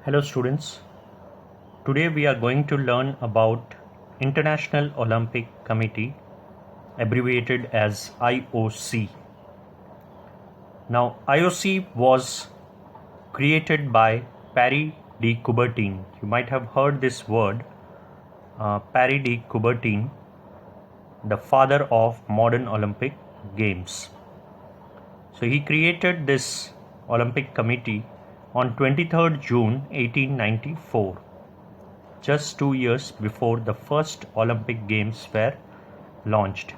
Hello students, today we are going to learn about International Olympic Committee, abbreviated as IOC. Now IOC was created by Paris de Coubertin. You might have heard this word, Paris de Coubertin, the father of modern Olympic Games. So he created this Olympic Committee on 23rd June 1894. Just 2 years before the first Olympic Games were launched,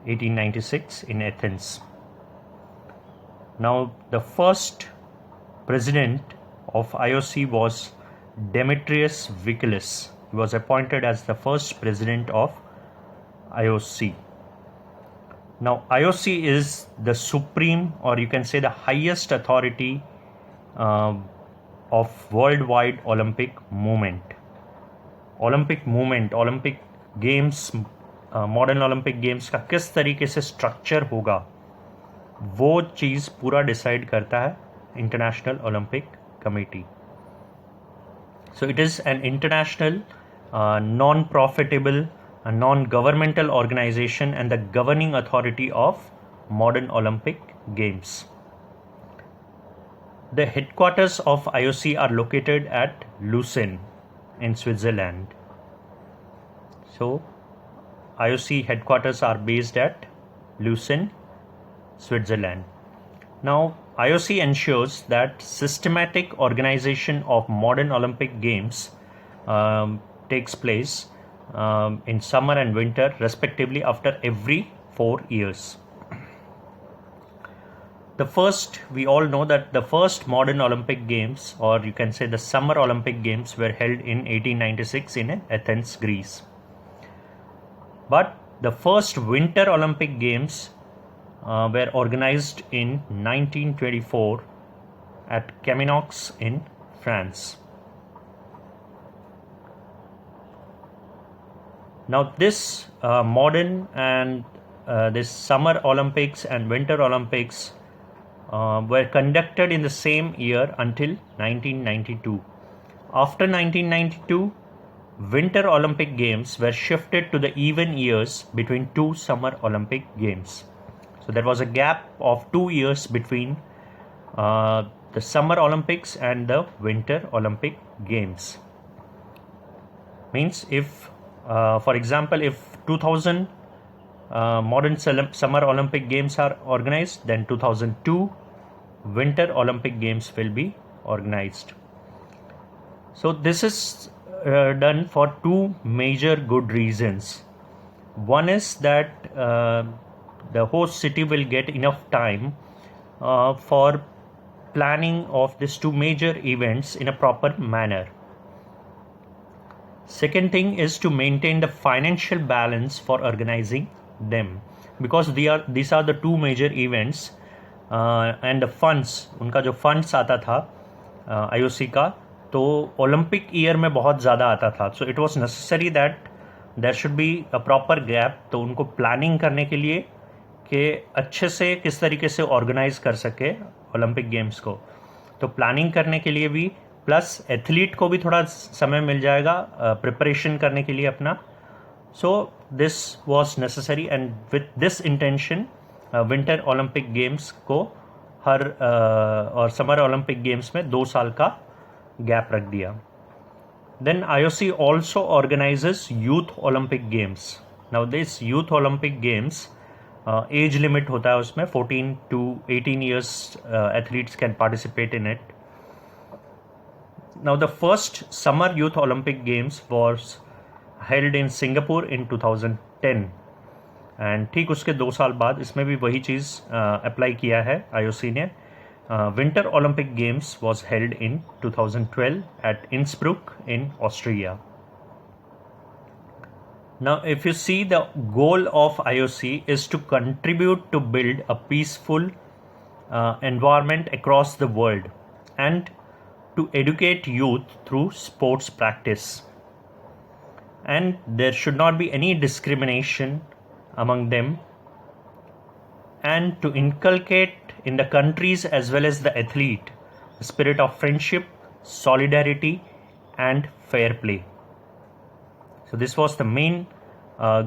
1896 in Athens. Now, the first president of IOC was Demetrius Vikelis. He was appointed as the first president of IOC. Now, IOC is the supreme, or you can say the highest authority of worldwide Olympic movement. Olympic games, modern Olympic games का किस तरीके से structure होगा, वो चीज़ पूरा decide करता है International Olympic Committee. So it is an international non profitable non governmental organisation and the governing authority of modern Olympic games. The headquarters of IOC are located at Lausanne in Switzerland. So IOC headquarters are based at Lucerne, Switzerland. Now IOC ensures that systematic organization of modern Olympic Games takes place in summer and winter respectively after every 4 years. We all know that the first modern Olympic Games, or you can say the Summer Olympic Games, were held in 1896 in Athens, Greece. But the first Winter Olympic Games were organized in 1924 at Caminox in France. Now this modern and this Summer Olympics and Winter Olympics were conducted in the same year until 1992. After 1992, Winter Olympic Games were shifted to the even years between two Summer Olympic Games. So there was a gap of 2 years between the Summer Olympics and the Winter Olympic Games. Means if, for example, if 2000 modern Summer Olympic Games are organized, then 2002 Winter Olympic Games will be organized. So this is done for two major good reasons. One is that the host city will get enough time for planning of these two major events in a proper manner. Second thing is to maintain the financial balance for organizing them, because these are the two major events and the funds, उनका जो funds आता था IOC का, तो Olympic year में बहुत ज़्यादा आता था. So it was necessary that there should be a proper gap. तो उनको प्लानिंग करने के लिए कि अच्छे से किस तरीके से ऑर्गेनाइज कर सके ओलंपिक गेम्स को, तो प्लानिंग करने के लिए भी, प्लस एथलीट को भी थोड़ा समय मिल जाएगा प्रिपरेशन करने के लिए अपना. So this was necessary and with this intention winter Olympic games को और समर ओलंपिक गेम्स में 2 साल का गैप रख दिया. Then IOC also organises youth Olympic games. Now this youth Olympic games age limit होता है उसमें, 14 to 18 years athletes can participate in it. Now the first summer youth Olympic games was held in Singapore in 2010 and ठीक उसके 2 साल बाद इसमें भी वही चीज़ अप्लाई किया है IOC ने. Winter Olympic games was held in 2012 at Innsbruck in Austria. Now if you see, the goal of IOC is to contribute to build a peaceful environment across the world and to educate youth through sports practice, and there should not be any discrimination among them, and to inculcate in the countries as well as the athlete the spirit of friendship, solidarity, and fair play. So this was the main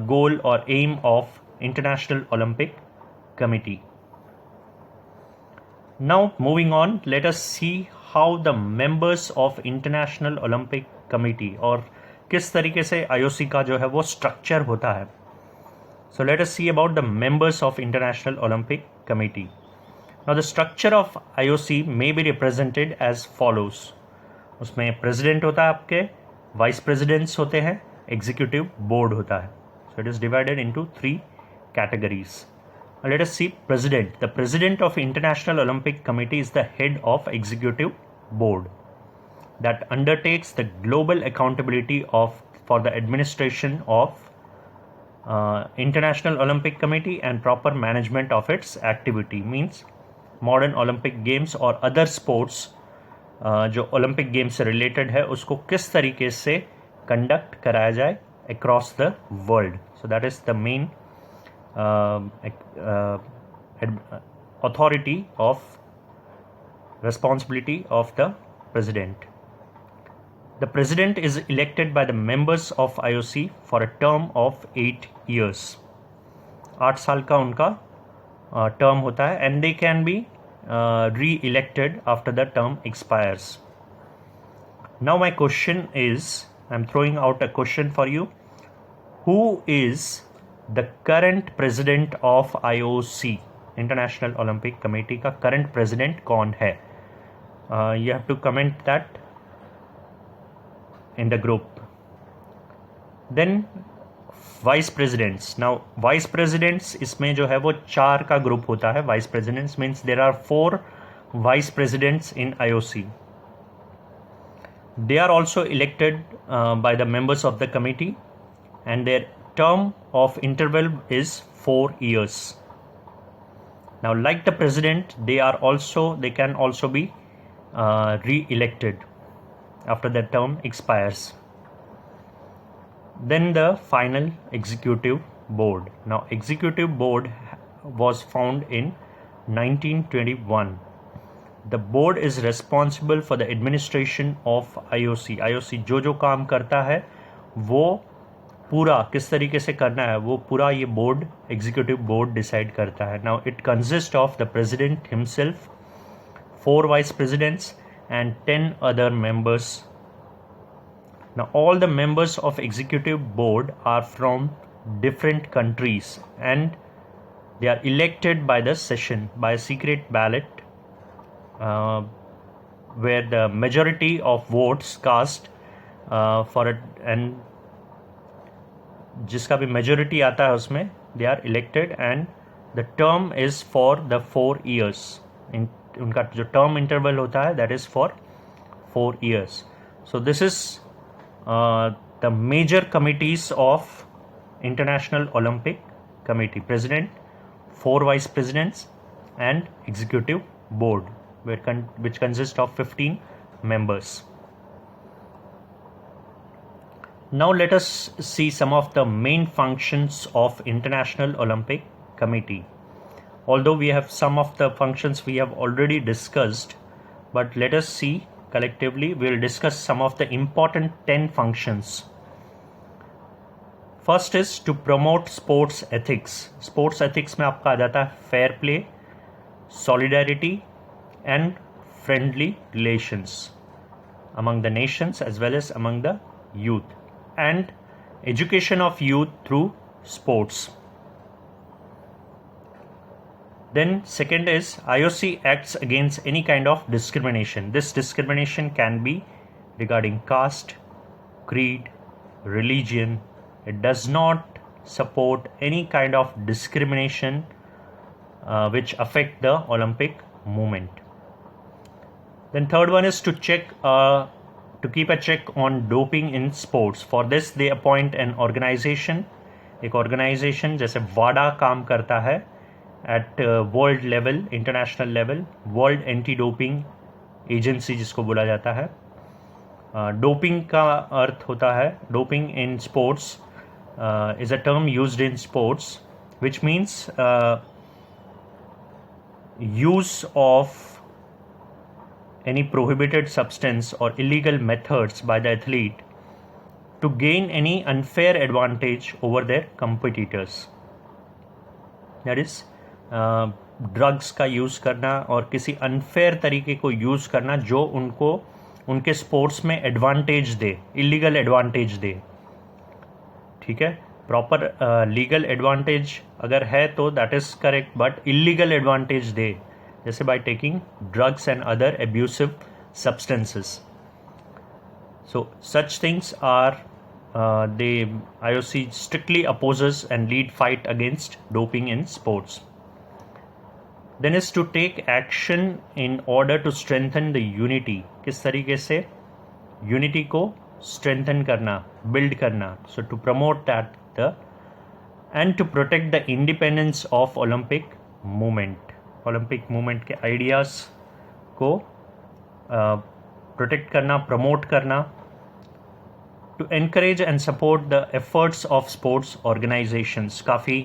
goal or aim of International Olympic Committee. Now moving on, let us see how the members of International Olympic Committee और किस तरीके से IOC का जो है वो structure होता है. So let us see about the members of International Olympic Committee. Now the structure of IOC may be represented as follows. उसमें प्रेसिडेंट होता है आपके, वाइस प्रेसिडेंट्स होते हैं, एग्जीक्यूटिव बोर्ड होता है. So it is divided into 3 categories. Now let us see president. The president of International Olympic Committee is the head of executive board that undertakes the global accountability for the administration of International Olympic Committee and proper management of its activity. Means modern Olympic games और other sports जो Olympic games से related है उसको किस तरीके से conduct कराया जाए across the world. So that is the main authority of responsibility of the president. The president is elected by the members of IOC for a term of 8 years. 8 साल का उनका term होता है and they can be re-elected after the term expires. Now my question is, I'm throwing out a question for you. Who is the current president of IOC, International Olympic Committee का current president कौन है? You have to comment that in the group. Then vice presidents. Now vice presidents इसमें जो है वो 4 का group होता है. Vice presidents means there are 4 vice presidents in IOC. They are also elected by the members of the committee and their term of interval is 4 years. Now like the president, they can also be re-elected after their term expires. Then the final executive board. Now executive board was found in 1921. The board is responsible for the administration of IOC. IOC जो काम करता है वो पूरा किस तरीके से करना है वो पूरा ये बोर्ड एग्जीक्यूटिव बोर्ड डिसाइड करता है. Now it consist of the president himself, 4 vice presidents and 10 other members. Now all the members of executive board are from different countries and they are elected by the session by a secret ballot where the majority of votes cast for it and जिसका भी majority आता है उसमें they are elected and the term is for the 4 years. उनका जो term interval होता है that is for 4 years. So this is the major committees of International Olympic Committee. President, 4 vice presidents and executive board which consist of 15 members. Now let us see some of the main functions of International Olympic Committee. Although we have some of the functions we have already discussed, but let us see collectively. We will discuss some of the important 10 functions. First is to promote sports ethics. Sports ethics में आपका आ जाता है fair play, solidarity and friendly relations among the nations as well as among the youth, and education of youth through sports. Then second is IOC acts against any kind of discrimination. This discrimination can be regarding caste, creed, religion. It does not support any kind of discrimination which affect the Olympic movement. Then third one is to keep a check on doping in sports. For this they appoint an organization. एक organization जैसे WADA काम करता है at world level, international level, World Anti-Doping Agency जिसको बोला जाता है. Doping का अर्थ होता है, doping in sports is a term used in sports which means use of any prohibited substance or illegal methods by the athlete to gain any unfair advantage over their competitors. That is, drugs का use करना और किसी unfair तरीके को use करना जो उनको उनके स्पोर्ट्स में एडवांटेज दे, इलीगल एडवांटेज दे. ठीक है, प्रॉपर लीगल एडवांटेज अगर है तो that is correct, but illegal advantage दे, जैसे by taking drugs and other abusive substances. So such things are the IOC strictly opposes and lead fight against doping in sports. Then is to take action in order to strengthen the unity. किस तरीके से unity को strengthen करना, build करना. So to promote that and to protect the independence of Olympic movement. Olympic movement के ideas को protect करना, promote करना. To encourage and support the efforts of sports organizations. काफ़ी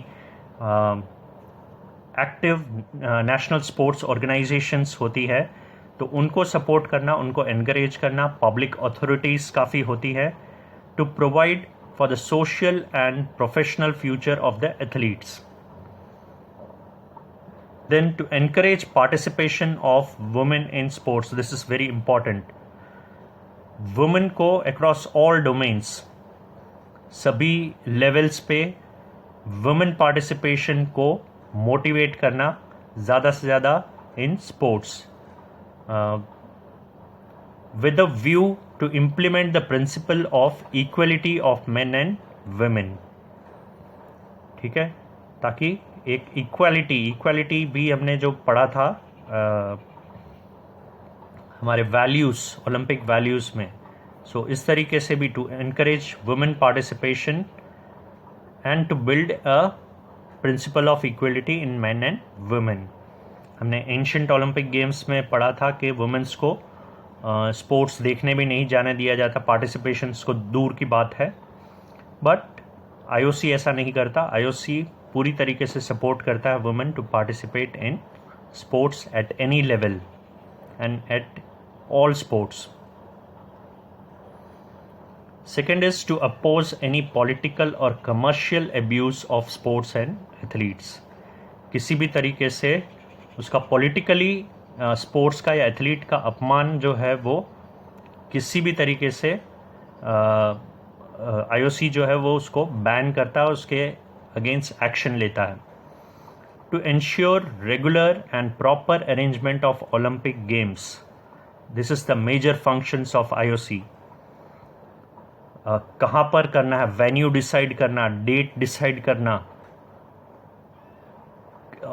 एक्टिव नेशनल स्पोर्ट्स ऑर्गेनाइजेशंस होती है, तो उनको सपोर्ट करना, उनको एनकरेज करना. पब्लिक अथॉरिटीज़ काफ़ी होती है. To provide for the social and professional future of the athletes. Then to encourage participation of women in sports. This is very important. Women को अक्रॉस ऑल डोमेन्स, सभी levels पे women participation को motivate करना ज़्यादा से ज़्यादा in sports, with a view to implement the principle of equality of men and women. ठीक है, ताकि एक इक्वालिटी भी हमने जो पढ़ा था हमारे वैल्यूज़, ओलंपिक वैल्यूज़ में. सो इस तरीके से भी to encourage women participation and to build a principle of equality in man and women. हमने एंशिएंट ओलंपिक गेम्स में पढ़ा था कि वुमेन्स को स्पोर्ट्स देखने भी नहीं जाने दिया जाता, पार्टिसिपेशंस को दूर की बात है. बट आईओसी ऐसा नहीं करता. आईओसी पूरी तरीके से सपोर्ट करता है women to participate in sports at any level and at all sports. Second is to oppose any political or commercial abuse of sports and athletes. किसी भी तरीके से उसका पॉलिटिकली स्पोर्ट्स का या एथलीट का अपमान जो है वो किसी भी तरीके से आईओसी जो है वो उसको बैन करता है, उसके अगेंस्ट एक्शन लेता है. To ensure regular and proper arrangement of Olympic Games. This is the major functions of IOC. कहाँ पर करना है, वेन्यू डिसाइड करना, डेट डिसाइड करना,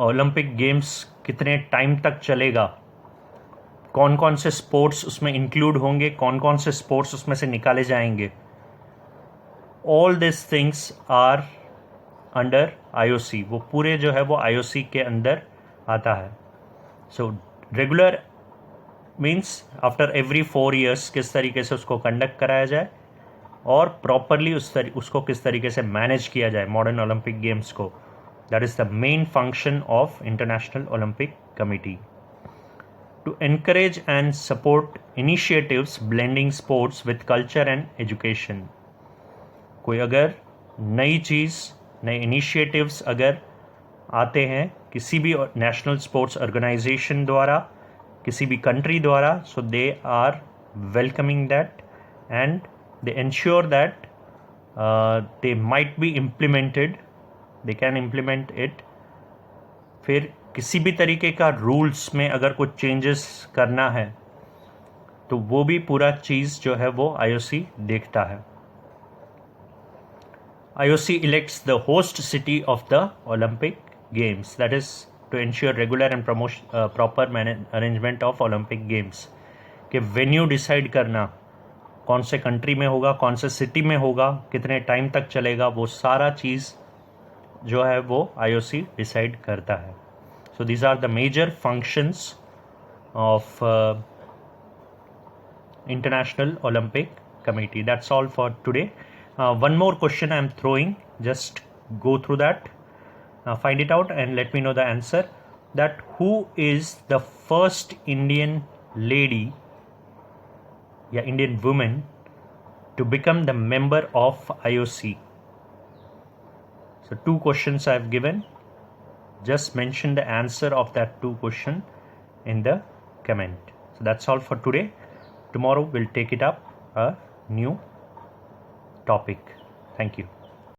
ओलंपिक गेम्स कितने टाइम तक चलेगा, कौन कौन से स्पोर्ट्स उसमें इंक्लूड होंगे, कौन कौन से स्पोर्ट्स उसमें से निकाले जाएंगे. All this things are under IOC. वो पूरे जो है वो आईओसी के अंदर आता है. So regular means after every 4 years किस तरीके से उसको कंडक्ट कराया जाए और प्रॉपरली उसको किस तरीके से मैनेज किया जाए मॉडर्न ओलंपिक गेम्स को. That is the main function of International Olympic Committee. To encourage and support initiatives blending sports with culture and education. कोई अगर नई चीज़, नए इनिशिएटिव्स अगर आते हैं किसी भी नेशनल स्पोर्ट्स ऑर्गेनाइजेशन द्वारा, किसी भी कंट्री द्वारा, so they are welcoming that and they ensure that they might be implemented, they can implement it. फिर किसी भी तरीके का रूल्स में अगर कुछ चेंजेस करना है तो वो भी पूरा चीज़ जो है वो आईओसी देखता है. IOC elects the host city of the Olympic Games. That is to ensure regular and proper arrangement of Olympic Games. कि वेन्यू डिसाइड करना, कौन से कंट्री में होगा, कौन से सिटी में होगा, कितने टाइम तक चलेगा, वो सारा चीज़ जो है वो IOC डिसाइड करता है. So these are the major functions of International Olympic Committee. That's all for today. One more question I am throwing, just go through that, find it out and let me know the answer. That who is the first Indian lady या Indian woman to become the member of IOC? So 2 questions I have given. Just mention the answer of that 2 question in the comment. So that's all for today. Tomorrow we'll take it up a new topic. Thank you.